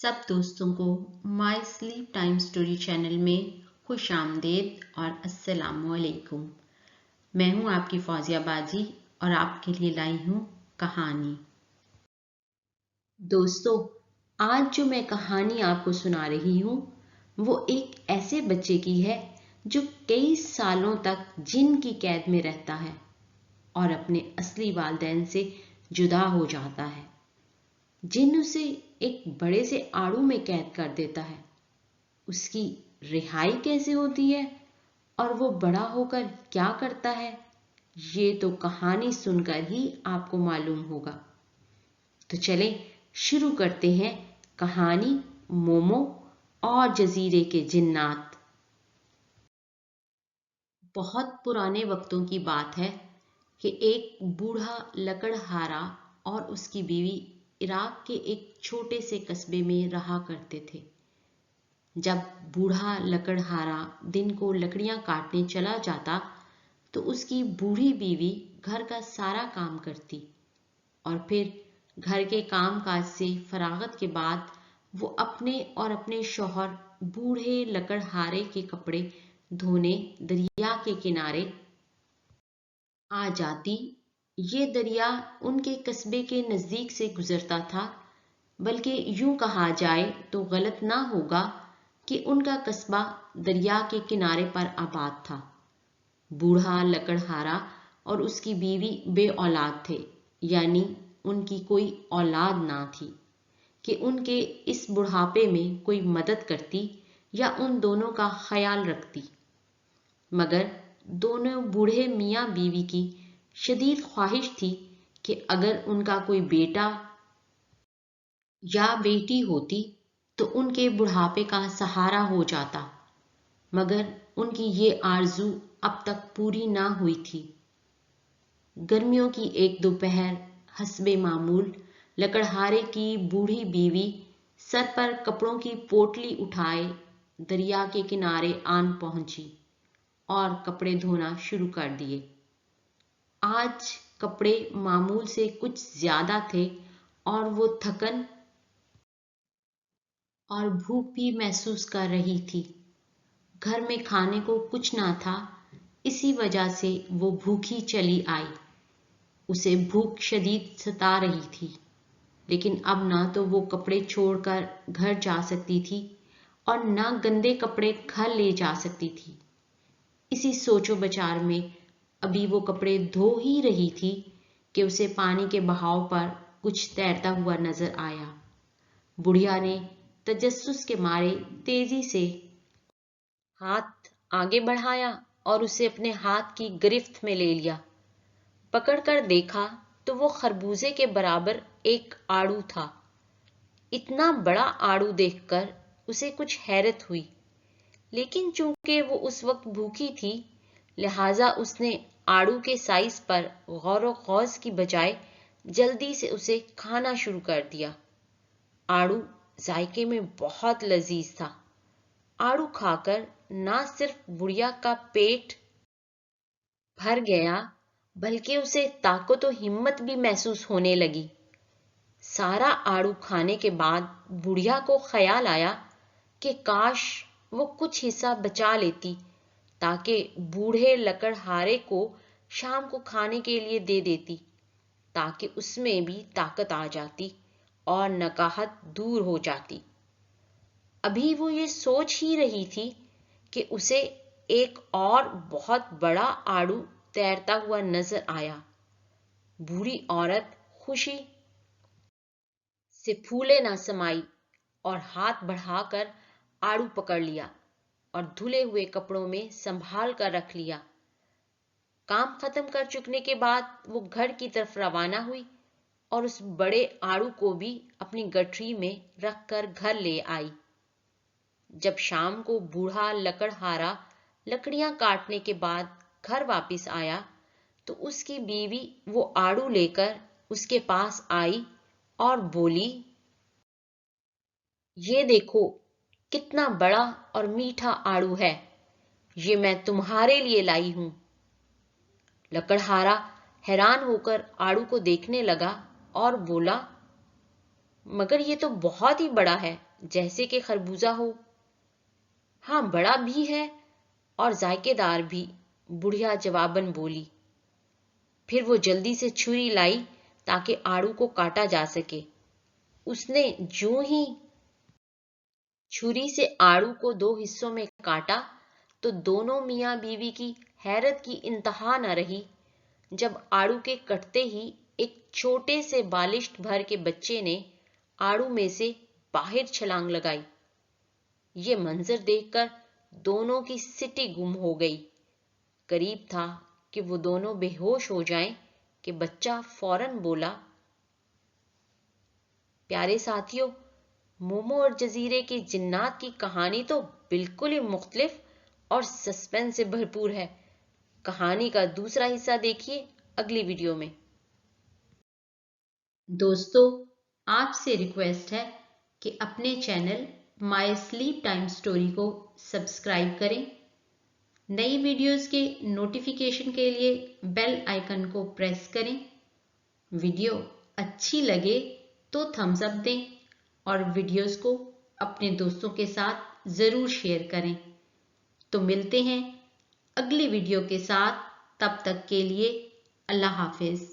سب دوستوں کو مائی slip time story channel میں خوش آمدید اور السلام علیکم۔ میں ہوں آپ کی فوزیہ باجی اور آپ کے لیے لائی ہوں کہانی۔ دوستو، آج جو میں کہانی آپ کو سنا رہی ہوں وہ ایک ایسے بچے کی ہے جو کئی سالوں تک جن کی قید میں رہتا ہے اور اپنے اصلی والدین سے جدا ہو جاتا ہے۔ جن اسے ایک بڑے سے آڑو میں قید کر دیتا ہے۔ اس کی رہائی کیسے ہوتی ہے اور وہ بڑا ہو کر کیا کرتا ہے، یہ تو کہانی سن کر ہی آپ کو معلوم ہوگا۔ تو چلیں شروع کرتے ہیں کہانی مومو اور جزیرے کے جنات۔ بہت پرانے وقتوں کی بات ہے کہ ایک بوڑھا لکڑہارا اور اس کی بیوی عراق کے ایک چھوٹے سے قصبے میں رہا کرتے تھے۔ جب بوڑھا لکڑہارا دن کو لکڑیاں کاٹنے چلا جاتا تو اس کی بوڑھی بیوی گھر کا سارا کام کرتی اور پھر گھر کے کام کاج سے فراغت کے بعد وہ اپنے اور اپنے شوہر بوڑھے لکڑہارے کے کپڑے دھونے دریا کے کنارے آ جاتی۔ یہ دریا ان کے قصبے کے نزدیک سے گزرتا تھا، بلکہ یوں کہا جائے تو غلط نہ ہوگا کہ ان کا قصبہ دریا کے کنارے پر آباد تھا۔ بوڑھا لکڑہارا اور اس کی بیوی بے اولاد تھے، یعنی ان کی کوئی اولاد نہ تھی کہ ان کے اس بڑھاپے میں کوئی مدد کرتی یا ان دونوں کا خیال رکھتی۔ مگر دونوں بوڑھے میاں بیوی کی شدید خواہش تھی کہ اگر ان کا کوئی بیٹا یا بیٹی ہوتی تو ان کے بڑھاپے کا سہارا ہو جاتا، مگر ان کی یہ آرزو اب تک پوری نہ ہوئی تھی۔ گرمیوں کی ایک دوپہر حسب معمول لکڑہارے کی بوڑھی بیوی سر پر کپڑوں کی پوٹلی اٹھائے دریا کے کنارے آن پہنچی اور کپڑے دھونا شروع کر دیے۔ آج کپڑے معمول سے کچھ زیادہ تھے اور وہ تھکن اور بھوک بھی محسوس کر رہی تھی۔ گھر میں کھانے کو کچھ نہ تھا، اسی وجہ سے وہ بھوکی چلی آئی۔ اسے بھوک شدید ستا رہی تھی، لیکن اب نہ تو وہ کپڑے چھوڑ کر گھر جا سکتی تھی اور نہ گندے کپڑے گھر لے جا سکتی تھی۔ اسی سوچ و بچار میں ابھی وہ کپڑے دھو ہی رہی تھی کہ اسے پانی کے بہاؤ پر کچھ تیرتا ہوا نظر آیا۔ بڑھیا نے تجسس کے مارے تیزی سے ہاتھ آگے بڑھایا اور اسے اپنے ہاتھ کی گرفت میں لے لیا۔ پکڑ کر دیکھا تو وہ خربوزے کے برابر ایک آڑو تھا۔ اتنا بڑا آڑو دیکھ کر اسے کچھ حیرت ہوئی، لیکن چونکہ وہ اس وقت بھوکی تھی لہٰذا اس نے آڑو کے سائز پر غور و خوض کی بجائے جلدی سے اسے کھانا شروع کر دیا۔ آڑو ذائقے میں بہت لذیذ تھا۔ آڑو کھا کر نہ صرف بڑھیا کا پیٹ بھر گیا بلکہ اسے طاقت و ہمت بھی محسوس ہونے لگی۔ سارا آڑو کھانے کے بعد بڑھیا کو خیال آیا کہ کاش وہ کچھ حصہ بچا لیتی تاکہ بوڑھے لکڑہارے کو شام کو کھانے کے لیے دے دیتی، تاکہ اس میں بھی طاقت آ جاتی اور نکاہت دور ہو جاتی۔ ابھی وہ یہ سوچ ہی رہی تھی کہ اسے ایک اور بہت بڑا آڑو تیرتا ہوا نظر آیا۔ بوڑھی عورت خوشی سے پھولے نہ سمائی اور ہاتھ بڑھا کر آڑو پکڑ لیا اور دھلے ہوئے کپڑوں میں سنبھال کر رکھ لیا۔ کام ختم کر چکنے کے بعد وہ گھر کی طرف روانہ ہوئی اور اس بڑے آڑو کو بھی اپنی گٹھری میں رکھ کر گھر لے آئی۔ جب شام کو بوڑھا لکڑہارا لکڑیاں کاٹنے کے بعد گھر واپس آیا تو اس کی بیوی وہ آڑو لے کر اس کے پاس آئی اور بولی، یہ دیکھو کتنا بڑا اور میٹھا آڑو ہے، یہ میں تمہارے لیے لائی ہوں۔ لکڑہارا حیران ہو کر آڑو کو دیکھنے لگا اور بولا، مگر یہ تو بہت ہی بڑا ہے، جیسے کہ خربوزہ ہو۔ ہاں بڑا بھی ہے اور ذائقے دار بھی، بڑھیا جواباً بولی۔ پھر وہ جلدی سے چھری لائی تاکہ آڑو کو کاٹا جا سکے۔ اس نے جوں ہی چھری سے آڑو کو 2 حصوں میں کاٹا تو دونوں میاں بیوی کی حیرت کی انتہا نہ رہی جب آڑو کے کٹتے ہی ایک چھوٹے سے بالشت بھر کے بچے نے آڑو میں سے باہر چھلانگ لگائی۔ یہ منظر دیکھ کر دونوں کی سٹی گم ہو گئی۔ قریب تھا کہ وہ دونوں بے ہوش ہو جائیں کہ بچہ فوراً بولا، پیارے ساتھیوں، مومو اور جزیرے کے جنات کی کہانی تو بالکل ہی مختلف اور سسپینس سے بھرپور ہے۔ کہانی کا دوسرا حصہ دیکھیے اگلی ویڈیو میں۔ دوستو، آپ سے ریکویسٹ ہے کہ اپنے چینل مائی سلیپ ٹائم سٹوری کو سبسکرائب کریں، نئی ویڈیوز کے نوٹیفیکیشن کے لیے بیل آئیکن کو پریس کریں، ویڈیو اچھی لگے تو تھمز اپ دیں اور ویڈیوز کو اپنے دوستوں کے ساتھ ضرور شیئر کریں۔ تو ملتے ہیں اگلی ویڈیو کے ساتھ، تب تک کے لیے اللہ حافظ۔